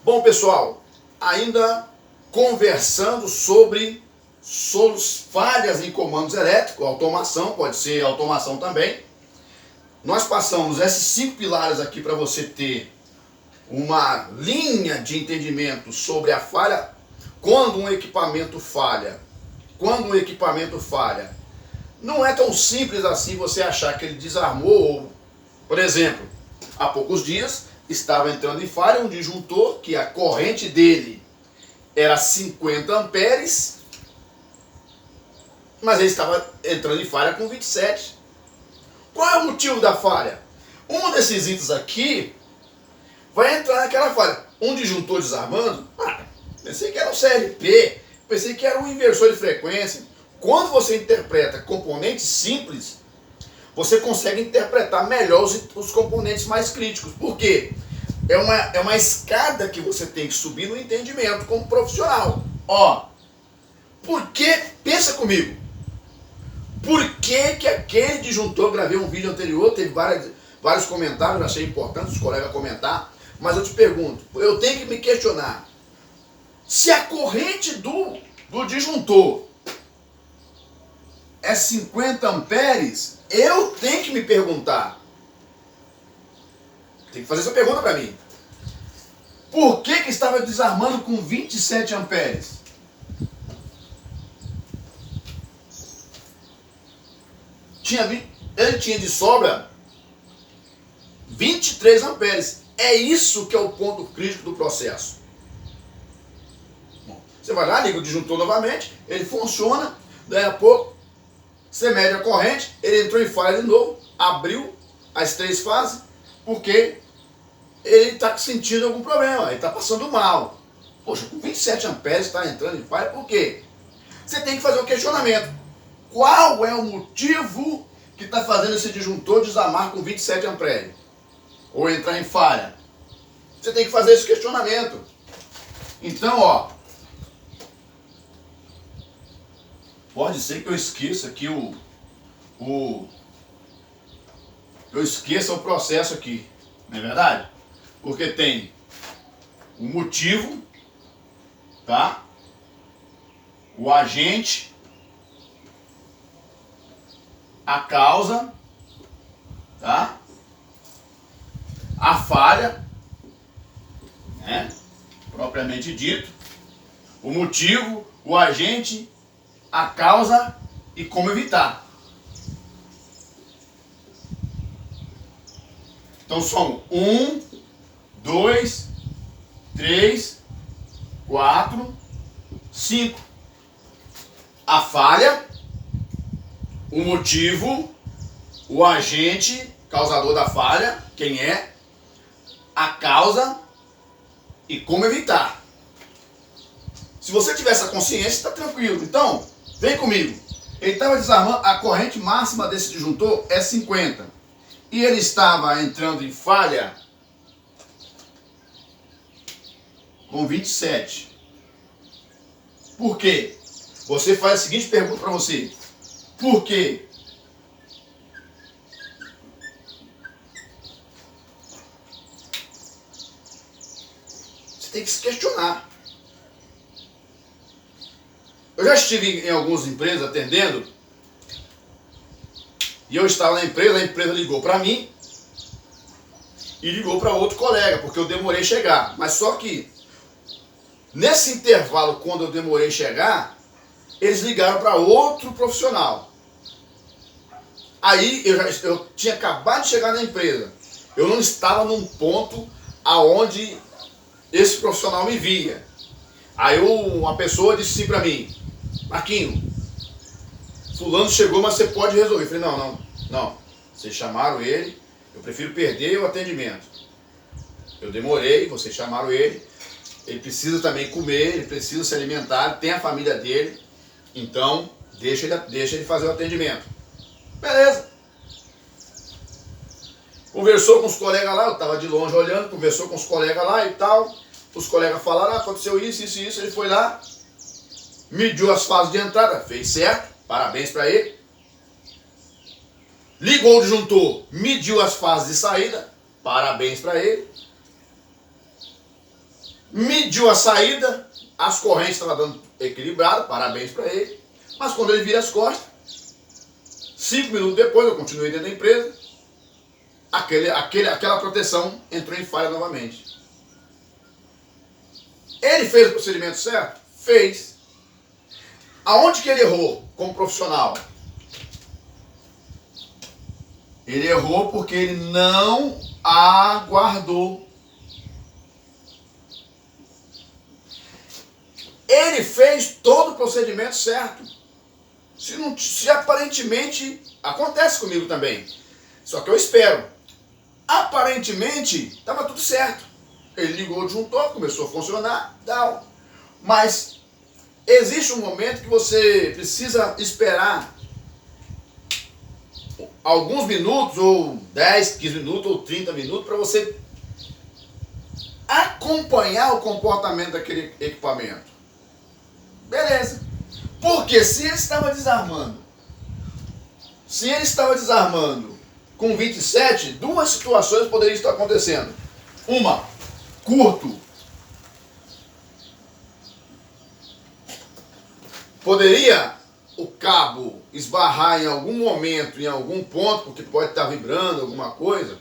Bom, pessoal, ainda conversando sobre falhas em comandos elétricos, automação, pode ser automação também. Nós passamos esses 5 pilares aqui para você ter uma linha de entendimento sobre a falha. Quando um equipamento falha, não é tão simples assim você achar que ele desarmou. Por exemplo, há poucos dias estava entrando em falha um disjuntor que a corrente dele era 50 amperes, mas ele estava entrando em falha com 27. Qual é o motivo da falha? Um desses itens aqui vai entrar naquela falha. Um disjuntor desarmando, pensei que era um CLP, pensei que era um inversor de frequência. Quando você interpreta componentes simples, você consegue interpretar melhor os componentes mais críticos. Por quê? É uma escada que você tem que subir no entendimento como profissional. Pensa comigo, por que aquele disjuntor, gravei um vídeo anterior, teve vários comentários, achei importante os colegas comentar, mas eu te pergunto, eu tenho que me questionar, se a corrente do disjuntor é 50 amperes, eu tenho que me perguntar, tem que fazer essa pergunta para mim, por que estava desarmando com 27 amperes? Ele tinha de sobra 23 amperes. É isso que é o ponto crítico do processo. Bom, você vai lá, liga o disjuntor novamente, ele funciona, daí a pouco você mede a corrente, ele entrou em falha de novo, abriu as 3 fases, porque ele está sentindo algum problema, ele está passando mal. Poxa, com 27 amperes está entrando em falha, por quê? Você tem que fazer um questionamento. Qual é o motivo que está fazendo esse disjuntor desarmar com 27 amperes? Ou entrar em falha? Você tem que fazer esse questionamento. Então, pode ser que eu esqueça aqui eu esqueça o processo aqui, não é verdade? Porque tem o motivo, tá? O agente, a causa, tá? A falha, né? Propriamente dito, o motivo, o agente, a causa e como evitar. Então são 1, 2, 3, 4, 5. A falha, o motivo, o agente, causador da falha, quem é, a causa e como evitar. Se você tiver essa consciência, está tranquilo. Então, vem comigo. Ele estava desarmando, a corrente máxima desse disjuntor é 50. E ele estava entrando em falha com 27. Por quê? Você faz a seguinte pergunta para você. Por quê? Você tem que se questionar. Eu já estive em algumas empresas atendendo, e eu estava na empresa, a empresa ligou para mim e ligou para outro colega, porque eu demorei a chegar. Mas só que, nesse intervalo, quando eu demorei a chegar, eles ligaram para outro profissional. Aí eu tinha acabado de chegar na empresa. Eu não estava num ponto aonde esse profissional me via. Aí uma pessoa disse assim para mim: Marquinho, fulano chegou, mas você pode resolver. Eu falei, não. Vocês chamaram ele, eu prefiro perder o atendimento. Eu demorei, vocês chamaram ele precisa também comer, ele precisa se alimentar, tem a família dele, então deixa ele fazer o atendimento. Beleza. Conversou com os colegas lá, eu estava de longe olhando, conversou com os colegas lá e tal. Os colegas falaram, aconteceu isso, ele foi lá, mediu as fases de entrada, fez certo, parabéns para ele. Ligou o disjuntor, mediu as fases de saída, parabéns para ele. mediu a saída, as correntes estavam dando equilibrado, parabéns para ele. Mas quando ele vira as costas, 5 minutos depois, eu continuei dentro da empresa, aquela proteção entrou em falha novamente. Ele fez o procedimento certo? Fez. Aonde que ele errou como profissional? Ele errou porque ele não aguardou. Ele fez todo o procedimento certo. Se aparentemente, acontece comigo também. Só que eu espero. Aparentemente, estava tudo certo. Ele ligou o disjuntor, começou a funcionar, tal. Mas existe um momento que você precisa esperar alguns minutos, ou 10, 15 minutos, ou 30 minutos, para você acompanhar o comportamento daquele equipamento. Beleza. Porque se ele estava desarmando com 27, duas situações poderiam estar acontecendo. Uma, curto. Poderia o cabo esbarrar em algum momento, em algum ponto, porque pode estar vibrando alguma coisa,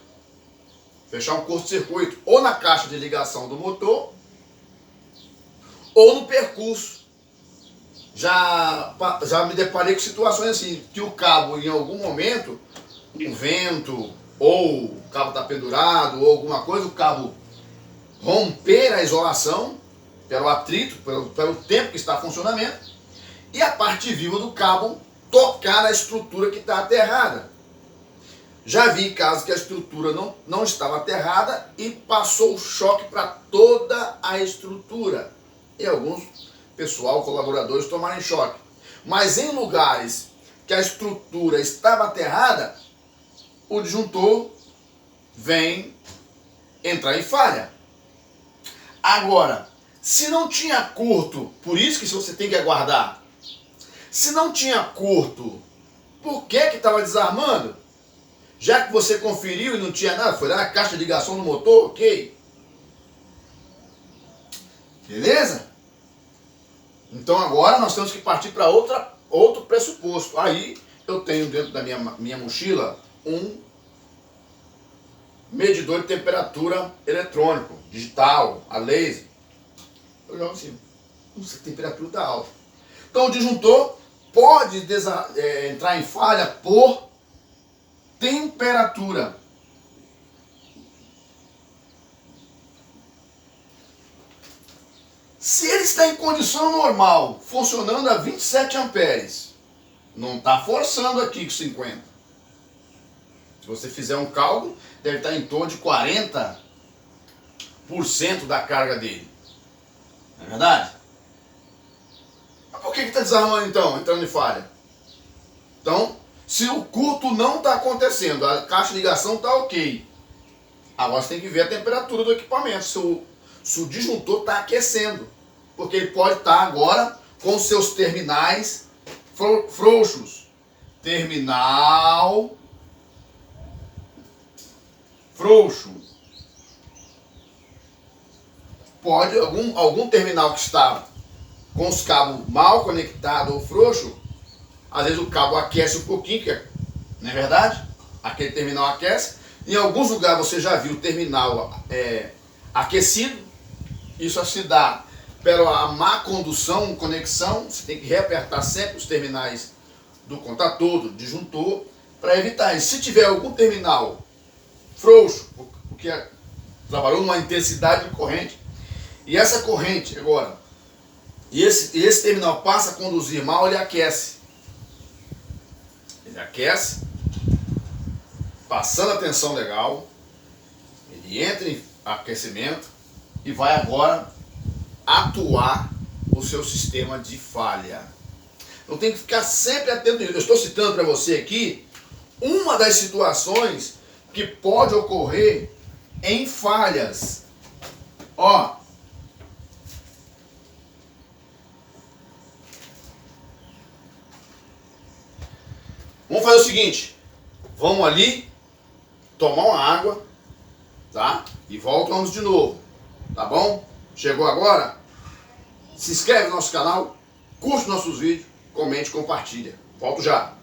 fechar um curto-circuito, ou na caixa de ligação do motor, ou no percurso. Já me deparei com situações assim, que o cabo em algum momento, um vento, ou o cabo está pendurado, ou alguma coisa, o cabo romper a isolação, pelo atrito, pelo tempo que está em funcionamento, e a parte viva do cabo tocar na estrutura que está aterrada. Já vi casos que a estrutura não estava aterrada e passou o choque para toda a estrutura. E alguns colaboradores tomaram choque. Mas em lugares que a estrutura estava aterrada, o disjuntor vem entrar em falha. Agora, se não tinha curto, por isso que você tem que aguardar. Se não tinha curto, por que estava desarmando? Já que você conferiu e não tinha nada, foi lá na caixa de ligação do motor, ok? Beleza? Então agora nós temos que partir para outro pressuposto. Aí eu tenho dentro da minha mochila um medidor de temperatura eletrônico, digital, a laser. Eu jogo assim, a temperatura está alta. Então o disjuntor pode entrar em falha por temperatura. Se ele está em condição normal, funcionando a 27 amperes, não está forçando aqui com 50. Se você fizer um cálculo, deve estar em torno de 40% da carga dele. Não é verdade? Mas por que está desarmando então, entrando em falha? Então, se o curto não está acontecendo, a caixa de ligação está ok. Agora você tem que ver a temperatura do equipamento, se o disjuntor está aquecendo. Porque ele pode estar agora com seus terminais frouxos. Terminal frouxo. Pode algum terminal que está com os cabos mal conectados ou frouxo, às vezes o cabo aquece um pouquinho, não é verdade? Aquele terminal aquece. Em alguns lugares você já viu o terminal aquecido. Isso se dá pela má condução, conexão. Você tem que reapertar sempre os terminais do contator, do disjuntor, para evitar isso. Se tiver algum terminal frouxo, porque trabalhou numa intensidade de corrente, e essa corrente agora, e esse terminal passa a conduzir mal, ele aquece. Ele aquece, passando a tensão legal, ele entra em aquecimento e vai agora atuar o seu sistema de falha. Então tem que ficar sempre atento nisso. Eu estou citando para você aqui uma das situações que pode ocorrer em falhas. Ó, vamos fazer o seguinte, vamos ali tomar uma água, tá? E voltamos de novo, tá bom? chegou agora, se inscreve no nosso canal, curte nossos vídeos, comente, compartilha. Volto já.